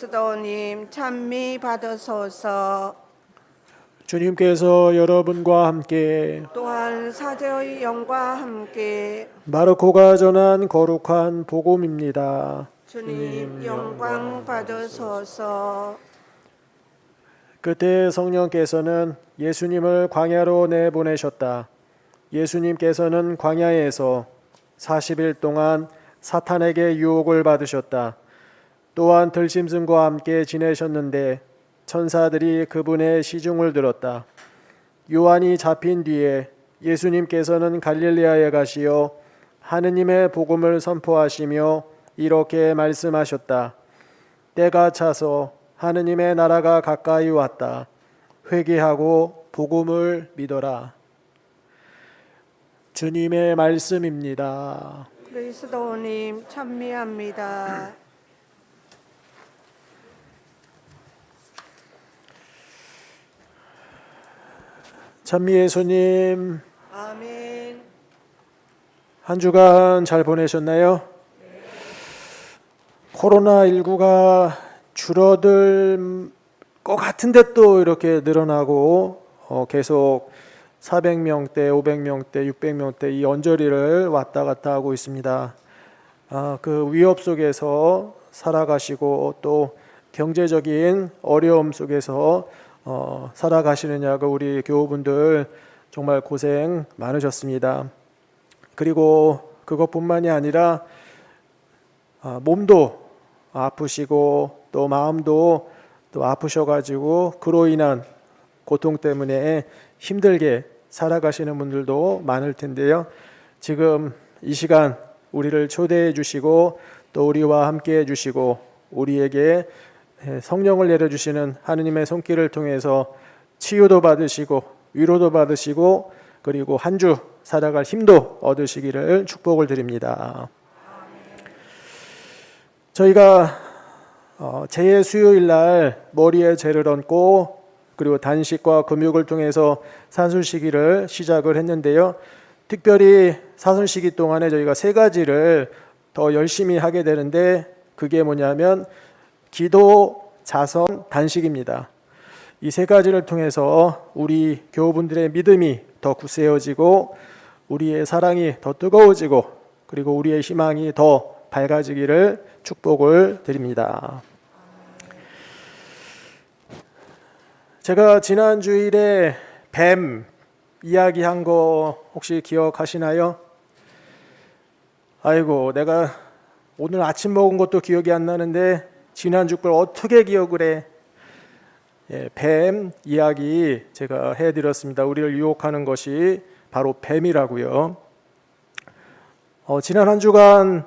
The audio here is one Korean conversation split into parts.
그리스도님 찬미 받으소서. 주님께서 여러분과 함께 또한 사제의 영과 함께 마르코가 전한 거룩한 복음입니다. 주님 영광 받으소서. 그때 성령께서는 예수님을 광야로 내보내셨다. 예수님께서는 광야에서 40일 동안 사탄에게 유혹을 받으셨다. 또한 들짐승과 함께 지내셨는데 천사들이 그분의 시중을 들었다. 요한이 잡힌 뒤에 예수님께서는 갈릴레아에 가시어 하느님의 복음을 선포하시며 이렇게 말씀하셨다. 때가 차서 하느님의 나라가 가까이 왔다. 회개하고 복음을 믿어라. 주님의 말씀입니다. 그리스도님 찬미합니다. 찬미 예수님, 아멘. 한 주간 잘 보내셨나요? 코로나19가 줄어들 것 같은데 또 이렇게 늘어나고 계속 400명대, 500명대, 600명대 이 언저리를 왔다 갔다 하고 있습니다. 그 위협 속에서 살아가시고 또 경제적인 어려움 속에서 살아가시느냐고 우리 교우분들 정말 고생 많으셨습니다. 그리고 그것뿐만이 아니라 몸도 아프시고 또 마음도 또 아프셔가지고 그로 인한 고통 때문에 힘들게 살아가시는 분들도 많을 텐데요. 지금 이 시간 우리를 초대해 주시고 또 우리와 함께 해 주시고 우리에게 성령을 내려주시는 하느님의 손길을 통해서 치유도 받으시고 위로도 받으시고 그리고 한 주 살아갈 힘도 얻으시기를 축복을 드립니다. 저희가 재해 수요일 날 머리에 죄를 얹고 그리고 단식과 금욕을 통해서 사순시기를 시작을 했는데요. 특별히 사순시기 동안에 저희가 3가지를 더 열심히 하게 되는데 그게 뭐냐면 기도, 자선, 단식입니다. 이 3가지를 통해서 우리 교우분들의 믿음이 더 굳세어지고 우리의 사랑이 더 뜨거워지고 그리고 우리의 희망이 더 밝아지기를 축복을 드립니다. 제가 지난 주일에 뱀 이야기한 거 혹시 기억하시나요? 아이고 내가 오늘 아침 먹은 것도 기억이 안 나는데 지난주 걸 어떻게 기억을 해? 뱀 이야기 제가 해드렸습니다. 우리를 유혹하는 것이 바로 뱀이라고요. 지난 한 주간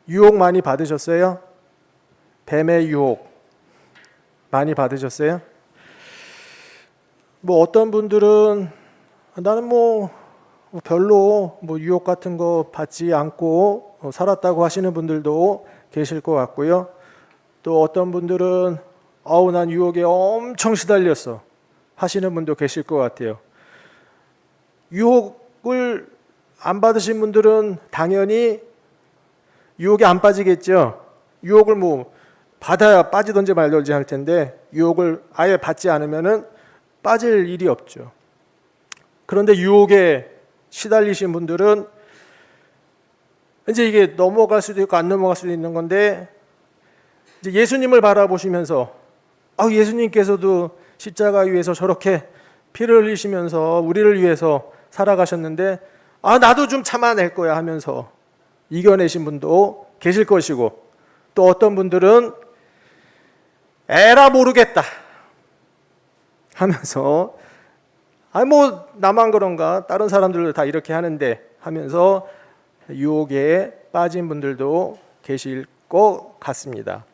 유혹 많이 받으셨어요? 뱀의 유혹 많이 받으셨어요? 뭐 어떤 분들은 나는 뭐 별로 유혹 같은 거 받지 않고 살았다고 하시는 분들도 계실 것 같고요. 또 어떤 분들은 난 유혹에 엄청 시달렸어 하시는 분도 계실 것 같아요. 유혹을 안 받으신 분들은 당연히 유혹에 안 빠지겠죠. 유혹을 받아야 빠지든지 말든지 할 텐데 유혹을 아예 받지 않으면은 빠질 일이 없죠. 그런데 유혹에 시달리신 분들은 이제 이게 넘어갈 수도 있고 안 넘어갈 수도 있는 건데 이제 예수님을 바라보시면서 예수님께서도 십자가 위에서 저렇게 피를 흘리시면서 우리를 위해서 살아가셨는데 나도 좀 참아낼 거야 하면서 이겨내신 분도 계실 것이고 또 어떤 분들은 에라 모르겠다 하면서 나만 그런가 다른 사람들도 다 이렇게 하는데 하면서 유혹에 빠진 분들도 계실 것 같습니다.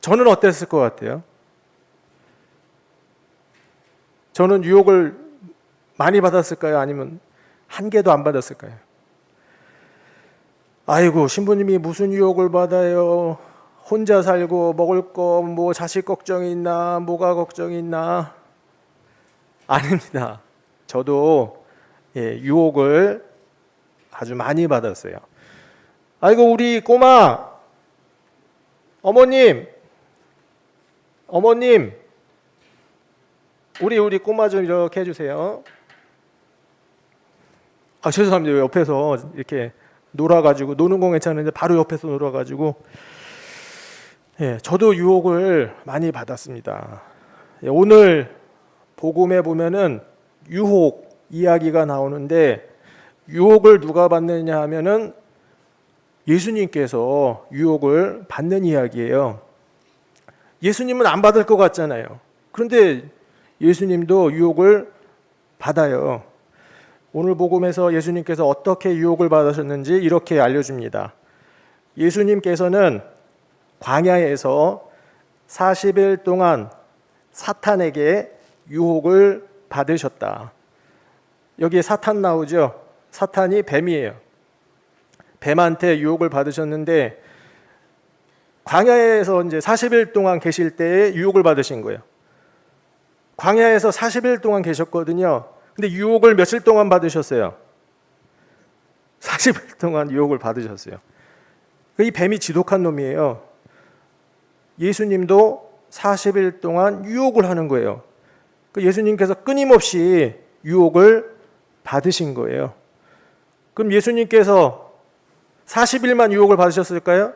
저는 어땠을 것 같아요? 저는 유혹을 많이 받았을까요? 아니면 한 개도 안 받았을까요? 아이고 신부님이 무슨 유혹을 받아요? 혼자 살고 먹을 거 자식 걱정이 있나 뭐가 걱정이 있나? 아닙니다. 저도 유혹을 아주 많이 받았어요. 아이고 우리 꼬마 어머님, 어머님, 우리 꼬마 좀 이렇게 해주세요. 아, 죄송합니다. 옆에서 이렇게 놀아가지고, 노는 건 괜찮은데 바로 옆에서 놀아가지고, 예, 저도 유혹을 많이 받았습니다. 예, 오늘 복음에 보면은 유혹 이야기가 나오는데, 유혹을 누가 받느냐 하면은 예수님께서 유혹을 받는 이야기예요. 예수님은 안 받을 것 같잖아요. 그런데 예수님도 유혹을 받아요. 오늘 복음에서 예수님께서 어떻게 유혹을 받으셨는지 이렇게 알려줍니다. 예수님께서는 광야에서 40일 동안 사탄에게 유혹을 받으셨다. 여기에 사탄 나오죠? 사탄이 뱀이에요. 뱀한테 유혹을 받으셨는데 광야에서 이제 40일 동안 계실 때에 유혹을 받으신 거예요. 광야에서 40일 동안 계셨거든요. 근데 유혹을 며칠 동안 받으셨어요? 40일 동안 유혹을 받으셨어요. 이 뱀이 지독한 놈이에요. 예수님도 40일 동안 유혹을 하는 거예요. 예수님께서 끊임없이 유혹을 받으신 거예요. 그럼 예수님께서 40일만 유혹을 받으셨을까요?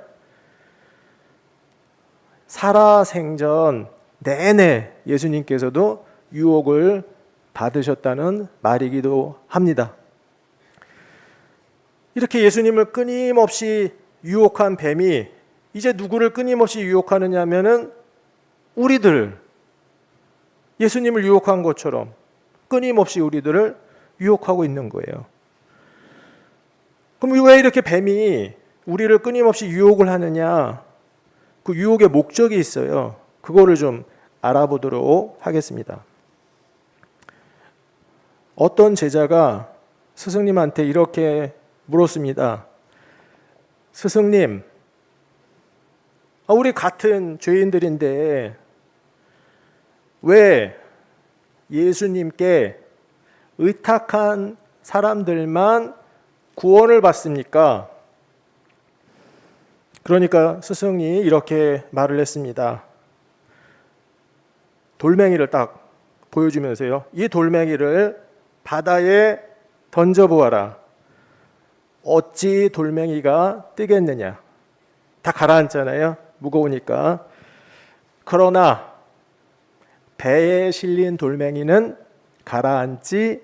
살아생전 내내 예수님께서도 유혹을 받으셨다는 말이기도 합니다. 이렇게 예수님을 끊임없이 유혹한 뱀이 이제 누구를 끊임없이 유혹하느냐 하면은 우리들, 예수님을 유혹한 것처럼 끊임없이 우리들을 유혹하고 있는 거예요. 그럼 왜 이렇게 뱀이 우리를 끊임없이 유혹을 하느냐? 그 유혹의 목적이 있어요. 그거를 좀 알아보도록 하겠습니다. 어떤 제자가 스승님한테 이렇게 물었습니다. 스승님, 우리 같은 죄인들인데 왜 예수님께 의탁한 사람들만 구원을 받습니까? 그러니까 스승이 이렇게 말을 했습니다. 돌멩이를 딱 보여주면서요. 이 돌멩이를 바다에 던져보아라. 어찌 돌멩이가 뜨겠느냐. 다 가라앉잖아요. 무거우니까. 그러나 배에 실린 돌멩이는 가라앉지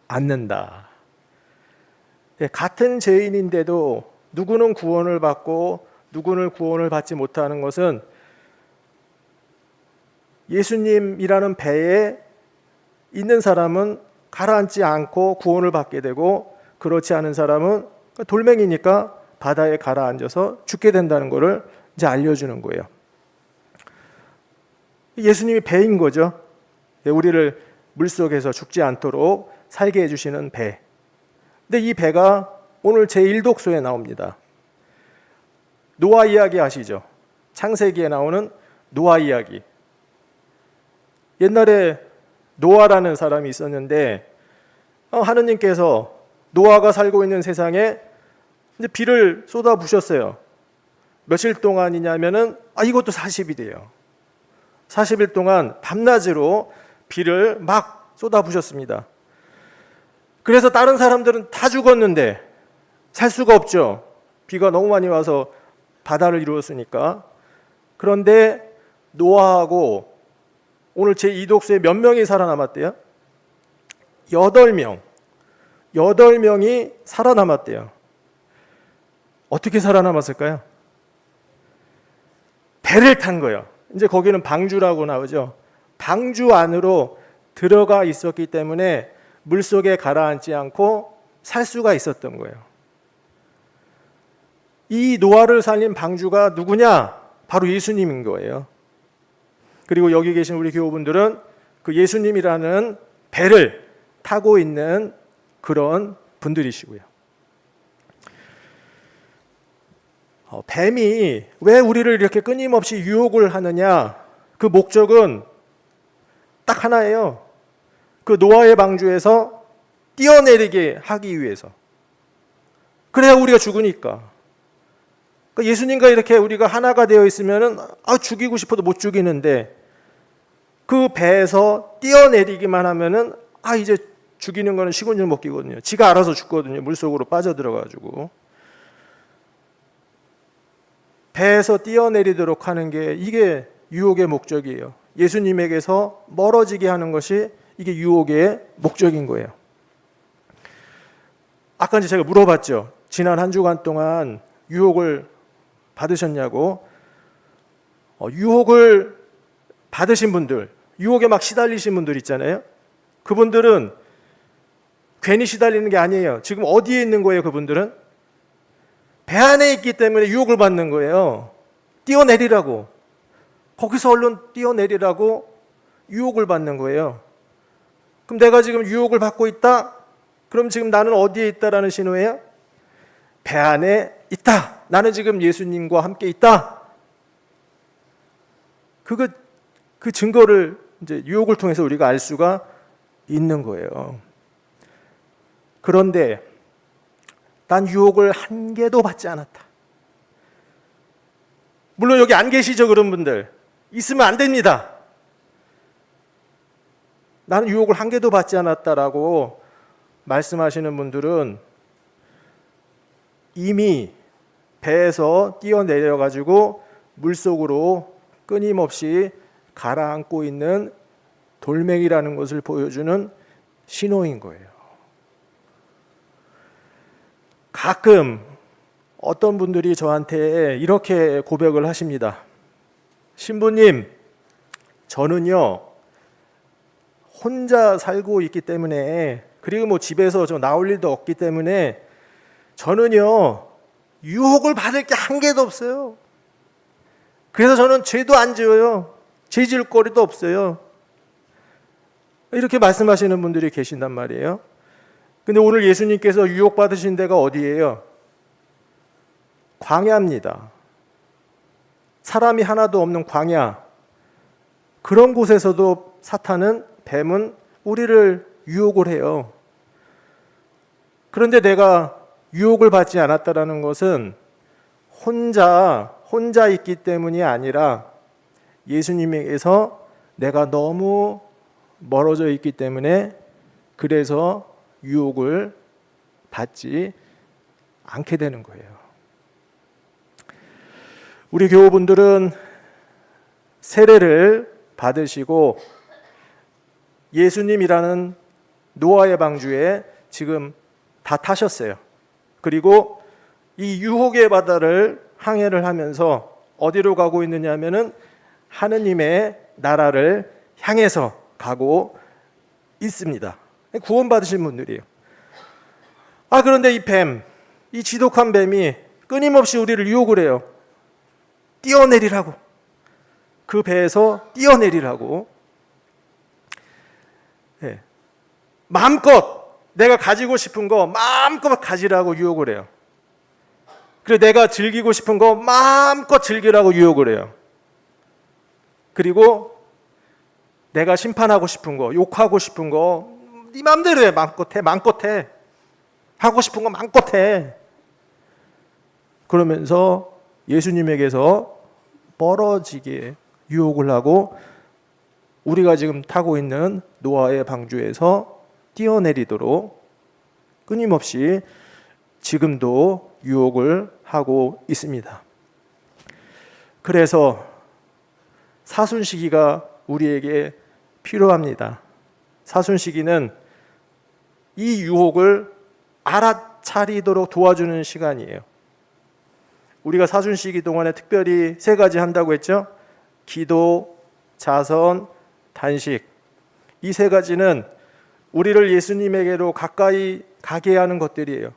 않는다. 같은 죄인인데도 누구는 구원을 받고 누구는 구원을 받지 못하는 것은 예수님이라는 배에 있는 사람은 가라앉지 않고 구원을 받게 되고 그렇지 않은 사람은 돌멩이니까 바다에 가라앉아서 죽게 된다는 것을 이제 알려주는 거예요. 예수님이 배인 거죠. 우리를 물속에서 죽지 않도록 살게 해주시는 배. 근데 이 배가 오늘 제1독소에 나옵니다. 노아 이야기 아시죠? 창세기에 나오는 노아 이야기. 옛날에 노아라는 사람이 있었는데 하느님께서 노아가 살고 있는 세상에 이제 비를 쏟아 부으셨어요. 며칠 동안이냐면은 이것도 40일이에요. 40일 동안 밤낮으로 비를 막 쏟아 부으셨습니다. 그래서 다른 사람들은 다 죽었는데 살 수가 없죠. 비가 너무 많이 와서 바다를 이루었으니까. 그런데 노아하고 오늘 제2독소에 몇 명이 살아남았대요? 8명. 8명이 살아남았대요. 어떻게 살아남았을까요? 배를 탄 거예요. 이제 거기는 방주라고 나오죠. 방주 안으로 들어가 있었기 때문에 물속에 가라앉지 않고 살 수가 있었던 거예요. 이 노아를 살린 방주가 누구냐? 바로 예수님인 거예요. 그리고 여기 계신 우리 교우분들은 그 예수님이라는 배를 타고 있는 그런 분들이시고요. 뱀이 왜 우리를 이렇게 끊임없이 유혹을 하느냐? 그 목적은 딱 하나예요. 그 노아의 방주에서 뛰어내리게 하기 위해서. 그래야 우리가 죽으니까. 그러니까 예수님과 이렇게 우리가 하나가 되어 있으면은 죽이고 싶어도 못 죽이는데 그 배에서 뛰어내리기만 하면은 이제 죽이는 거는 시곤줄 먹기거든요. 지가 알아서 죽거든요. 물속으로 빠져들어가지고. 배에서 뛰어내리도록 하는 게 이게 유혹의 목적이에요. 예수님에게서 멀어지게 하는 것이 이게 유혹의 목적인 거예요. 아까 이제 제가 물어봤죠. 지난 한 주간 동안 유혹을 받으셨냐고. 유혹을 받으신 분들, 유혹에 막 시달리신 분들 있잖아요. 그분들은 괜히 시달리는 게 아니에요. 지금 어디에 있는 거예요, 그분들은? 배 안에 있기 때문에 유혹을 받는 거예요. 뛰어내리라고. 거기서 얼른 뛰어내리라고 유혹을 받는 거예요. 그럼 내가 지금 유혹을 받고 있다? 그럼 지금 나는 어디에 있다라는 신호예요? 배 안에 있다. 나는 지금 예수님과 함께 있다. 그 증거를 이제 유혹을 통해서 우리가 알 수가 있는 거예요. 그런데 난 유혹을 한 개도 받지 않았다. 물론 여기 안 계시죠, 그런 분들. 있으면 안 됩니다. 나는 유혹을 한 개도 받지 않았다라고 말씀하시는 분들은 이미 배에서 뛰어내려가지고 물속으로 끊임없이 가라앉고 있는 돌멩이라는 것을 보여주는 신호인 거예요. 가끔 어떤 분들이 저한테 이렇게 고백을 하십니다. 신부님, 저는요 혼자 살고 있기 때문에, 그리고 집에서 나올 일도 없기 때문에 저는요 유혹을 받을 게 한 개도 없어요. 그래서 저는 죄도 안 지어요. 죄 지을 거리도 없어요. 이렇게 말씀하시는 분들이 계신단 말이에요. 근데 오늘 예수님께서 유혹받으신 데가 어디예요? 광야입니다. 사람이 하나도 없는 광야. 그런 곳에서도 사탄은, 뱀은 우리를 유혹을 해요. 그런데 내가 유혹을 받지 않았다라는 것은 혼자 있기 때문이 아니라 예수님에게서 내가 너무 멀어져 있기 때문에, 그래서 유혹을 받지 않게 되는 거예요. 우리 교우분들은 세례를 받으시고 예수님이라는 노아의 방주에 지금 다 타셨어요. 그리고 이 유혹의 바다를 항해를 하면서 어디로 가고 있느냐 하면은 하느님의 나라를 향해서 가고 있습니다. 구원받으신 분들이에요. 그런데 이 뱀, 이 지독한 뱀이 끊임없이 우리를 유혹을 해요. 뛰어내리라고. 그 배에서 뛰어내리라고. 네. 마음껏 내가 가지고 싶은 거 마음껏 가지라고 유혹을 해요. 그리고 내가 즐기고 싶은 거 마음껏 즐기라고 유혹을 해요. 그리고 내가 심판하고 싶은 거, 욕하고 싶은 거 네 마음대로 해. 마음껏 해. 하고 싶은 거 마음껏 해. 그러면서 예수님에게서 멀어지게 유혹을 하고 우리가 지금 타고 있는 노아의 방주에서 뛰어내리도록 끊임없이 지금도 유혹을 하고 있습니다. 그래서 사순시기가 우리에게 필요합니다. 사순시기는 이 유혹을 알아차리도록 도와주는 시간이에요. 우리가 사순시기 동안에 특별히 3가지 한다고 했죠. 기도, 자선, 단식. 이 3가지는 우리를 예수님에게로 가까이 가게 하는 것들이에요.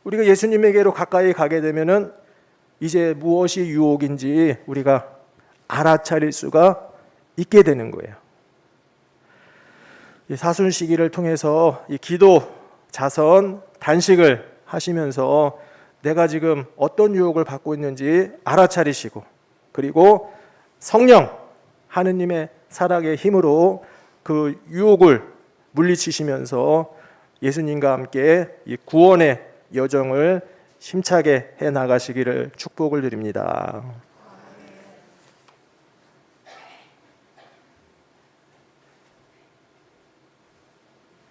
우리가 예수님에게로 가까이 가게 되면은 이제 무엇이 유혹인지 우리가 알아차릴 수가 있게 되는 거예요. 이 사순시기를 통해서 이 기도, 자선, 단식을 하시면서 내가 지금 어떤 유혹을 받고 있는지 알아차리시고, 그리고 성령, 하느님의 사랑의 힘으로 그 유혹을 물리치시면서 예수님과 함께 이 구원의 여정을 힘차게 해 나가시기를 축복을 드립니다.